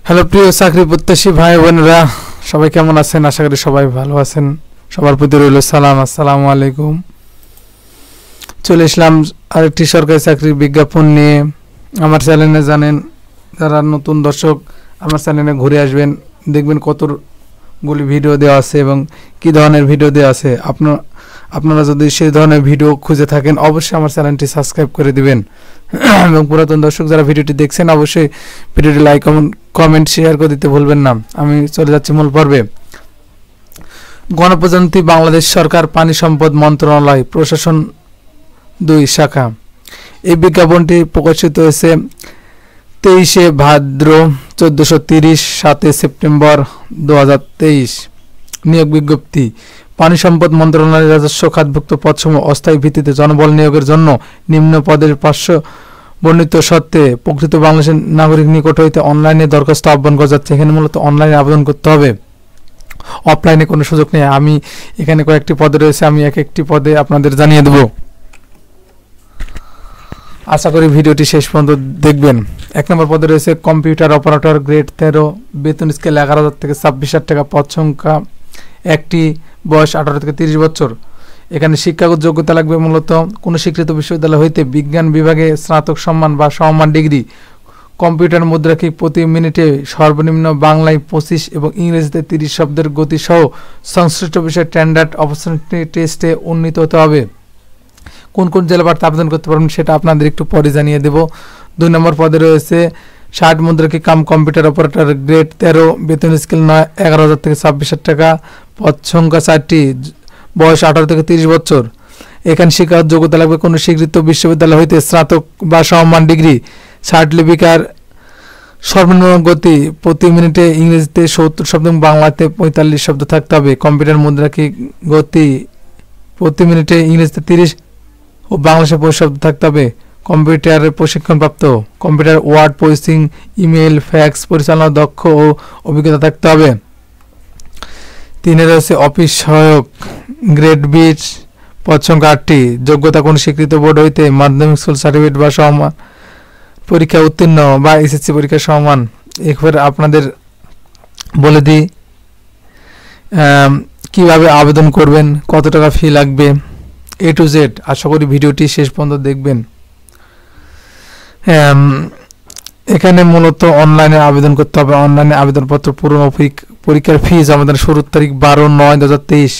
Hello প্রিয় চাকরি প্রত্যাশী ভাই বোনেরা, সবাই কেমন আছেন? আশা করি সবাই ভালো আছেন। সবার প্রতি রইল সালাম, আসসালামু আলাইকুম। চলে এসলাম আরেকটি সরকারি চাকরির বিজ্ঞাপন নিয়ে। আমার চ্যানেলে জানেন, যারা নতুন দর্শক আমার চ্যানেলে ঘুরে আসবেন, দেখবেন কতগুলি ভিডিও দেওয়া আছে এবং কী ধরনের ভিডিও দেওয়া আছে। আপনারা যদি সেই ধরনের ভিডিও খুঁজে থাকেন, অবশ্যই আমার চ্যানেলটি সাবস্ক্রাইব করে দিবেন। এবং পুরাতন দর্শক যারা ভিডিওটি দেখছেন, অবশ্যই ভিডিওটি লাইক কমেন্ট শেয়ার করে দিতে ভুলবেন না। আমি চলে যাচ্ছি মূল পর্বে। গণপ্রজাতন্ত্রী বাংলাদেশ সরকার পানি সম্পদ মন্ত্রণালয় প্রশাসন 2 শাখা। এই বিজ্ঞাপনটি প্রকাশিত হয়েছে 23 ভাদ্র 1430, 7 সেপ্টেম্বর 2023। নিয়োগ বিজ্ঞপ্তি। পানি সম্পদ মন্ত্রণালয়ের রাজস্ব খাতভুক্ত পদসমূহ অস্থায়ী ভিত্তিতে জনবল নিয়োগের জন্য নিম্ন পদের 500 বর্ণিত সত্ত্বে প্রকৃত বাংলাদেশের নাগরিক নিকট হইতে অনলাইনে দরখাস্ত আহ্বান করা যাচ্ছে। এখানে মূলত অনলাইনে আবেদন করতে হবে, অফলাইনে কোনো সুযোগ নেই। আমি এখানে কয়েকটি পদে রয়েছে, আমি এক একটি পদে আপনাদের জানিয়ে দেব। আশা করি ভিডিওটি শেষ পর্যন্ত দেখবেন। 1 নম্বর পদে রয়েছে কম্পিউটার অপারেটর, গ্রেড 13, বেতন স্কেল 11,000 থেকে 26,000 টাকা, পদ সংখ্যা 1টি, বয়স 18 থেকে 30 বছর। এখানে শিক্ষাগত যোগ্যতা লাগবে মূলত কোনো স্বীকৃত বিশ্ববিদ্যালয় হইতে বিজ্ঞান বিভাগে স্নাতক সম্মান বা সমমান ডিগ্রি। কম্পিউটার মুদ্রাকে প্রতি মিনিটে সর্বনিম্ন বাংলায় 25 এবং ইংরেজিতে 30 শব্দের গতি সহ সংশ্লিষ্ট বিষয়ে স্ট্যান্ডার্ড অপরচুনিটি টেস্টে উন্নীত হতে হবে। কোন কোন জেলা প্রার্থী আবেদন করতে পারবেন সেটা আপনাদের একটু পরে জানিয়ে দেব। 2 নম্বর পদে রয়েছে 60 মুদ্রাকে কাম কম্পিউটার অপারেটর, গ্রেড 13, বেতন স্কেল 11,000 থেকে 26,000 টাকা, পদ সংখ্যা 4টি, বয়স 18 থেকে 30 বছর। এখানে শিক্ষাগত যোগ্যতা লাগবে কোনো স্বীকৃত বিশ্ববিদ্যালয় হইতে স্নাতক বা সমমান ডিগ্রি। 60 লিপিকার সর্বনিম্ন গতি প্রতি মিনিটে ইংরেজিতে 70 শব্দ এবং বাংলাতে 45 শব্দ থাকতে হবে। কম্পিউটার মুদ্রাকে গতি প্রতি মিনিটে ইংরেজিতে 30 ও বাংলাদেশে 25 শব্দ থাকতে হবে। কম্পিউটারের প্রশিক্ষণপ্রাপ্ত, computer word processing, email, fax পরিচালনা দক্ষ ও অভিজ্ঞতা থাকতে হবে। 3 রয়েছে অফিস সহায়ক, গ্রেড 20, পদ সংখ্যা 8টি, যোগ্যতা কোন স্বীকৃত বোর্ড হইতে মাধ্যমিক স্কুল সার্টিফিকেট বা সমান পরীক্ষা উত্তীর্ণ বা এসএসসি পরীক্ষা সমান। এরপর আপনাদের বলে দিই কিভাবে আবেদন করবেন, কত টাকা ফি লাগবে, A to Z। আশা করি ভিডিওটি শেষ পর্যন্ত দেখবেন। এখানে মূলত অনলাইনে আবেদন করতে হবে। অনলাইনে আবেদনপত্র পূরণ ও পরীক্ষার ফি জমাদানের শুরুর তারিখ 12/9/2023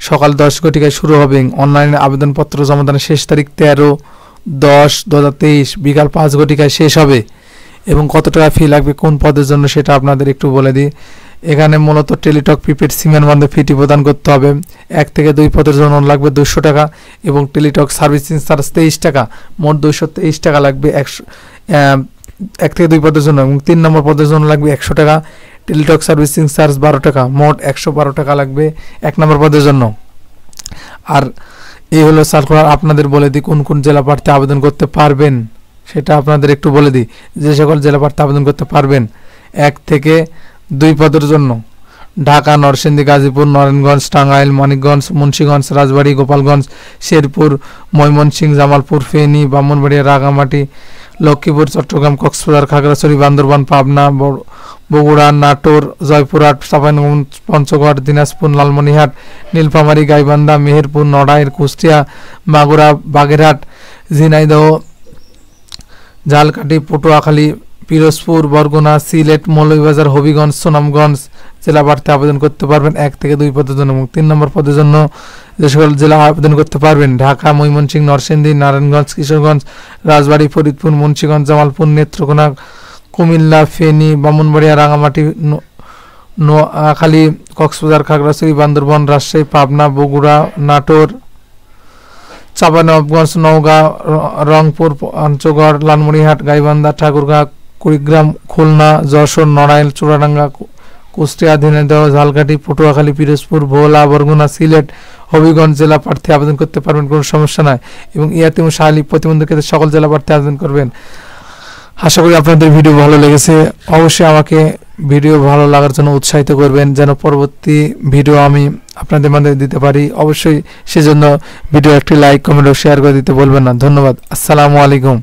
সকাল 10 ঘটিকায় শুরু হবে। অনলাইনে আবেদনপত্র জমাদানের শেষ তারিখ 13/10/2023 বিকাল 5 ঘটিকায় শেষ হবে। এবং কত টাকা ফি লাগবে কোন পদের জন্য সেটা আপনাদের একটু বলে দিই। এখানে মূলত টেলিটক প্রিপেড সিমের মধ্যে ফিটি প্রদান করতে হবে। 1 থেকে 2 পদের জন্য লাগবে 200 টাকা এবং টেলিটক সার্ভিসিং চার্জ 23 টাকা, মোট 223 টাকা লাগবে 1 থেকে 2 পদের জন্য। এবং 3 নম্বর পদের জন্য লাগবে 100 টাকা, টেলিটক সার্ভিসিং চার্জ 12 টাকা, মোট 112 টাকা লাগবে 1 নম্বর পদের জন্য। আর এই হলো সার্কুলার। আপনাদের বলে দিই কোন কোন জেলা প্রার্থী আবেদন করতে পারবেন সেটা আপনাদের একটু বলে দিই। যে সকল জেলা প্রার্থী আবেদন করতে পারবেন 1 থেকে 2 পদের জন্য: ঢাকা, নরসিংদী, গাজীপুর, নারায়ণগঞ্জ, টাঙ্গাইল, মানিকগঞ্জ, মুন্সিগঞ্জ, রাজবাড়ী, গোপালগঞ্জ, শেরপুর, ময়মনসিংহ, জামালপুর, ফেনী, ব্রাহ্মণবাড়িয়া, রাঙামাটি, লক্ষ্মীপুর, চট্টগ্রাম, কক্সবাজার, খাগড়াছড়ি, বান্দরবান, পাবনা, বগুড়া, নাটোর, জয়পুরহাট, চাঁপাইনবাবগঞ্জ, পঞ্চগড়, দিনাজপুর, লালমনিরহাট, নীলফামারী, গাইবান্ধা, মেহেরপুর, নড়াইল, কুষ্টিয়া, মাগুরা, বাগেরহাট, ঝিনাইদহ, ঝালকাঠি, পটুয়াখালী, পিরোজপুর, বরগুনা, সিলেট, মৌলভীবাজার, হবিগঞ্জ, সুনামগঞ্জ জেলা প্রার্থী আবেদন করতে পারবেন 1 থেকে 2 পদের জন্য। এবং 3 নম্বর পদের জন্য যে সকল জেলা আবেদন করতে পারবেন: ঢাকা, ময়মনসিংহ, নরসিংদী, নারায়ণগঞ্জ, কিশোরগঞ্জ, রাজবাড়ী, ফরিদপুর, মুন্সিগঞ্জ, জামালপুর, নেত্রকোনা, কুমিল্লা, ফেনী, ব্রাহ্মণবাড়িয়া, রাঙামাটি, নোয়াখালী, কক্সবাজার, খাগড়াছড়ি, বান্দরবান, রাজশাহী, পাবনা, বগুড়া, নাটোর, চাঁপাইনবাবগঞ্জ, নওগাঁ, রংপুর, পঞ্চগড়, লালমনিরহাট, গাইবান্ধা, ঠাকুরগাঁও, কুড়িগ্রাম, খুলনা, যশোর, নড়াইল, চুয়াডাঙ্গা, কুষ্টিয়া, ঝিনাইদহ, ঝালকাঠি, পটুয়াখালী, পিরোজপুর, ভোলা, বরগুনা, সিলেট, হবিগঞ্জ জেলা প্রার্থী আবেদন করতে পারবেন, কোনো সমস্যা নাই। এবং ইয়াতিম ও শারীরিক প্রতিবন্ধী ক্ষেত্রে সকল জেলা প্রার্থী আবেদন করবেন। আশা করি আপনাদের ভিডিও ভালো লেগেছে। অবশ্যই আমাকে ভিডিও ভালো লাগার জন্য উৎসাহিত করবেন, যেন পরবর্তী ভিডিও আমি আপনাদের মধ্যে দিতে পারি। অবশ্যই সেজন্য ভিডিও একটি লাইক, কমেন্ট ও শেয়ার করে দিতে বলবেন না। ধন্যবাদ। আসসালামু আলাইকুম।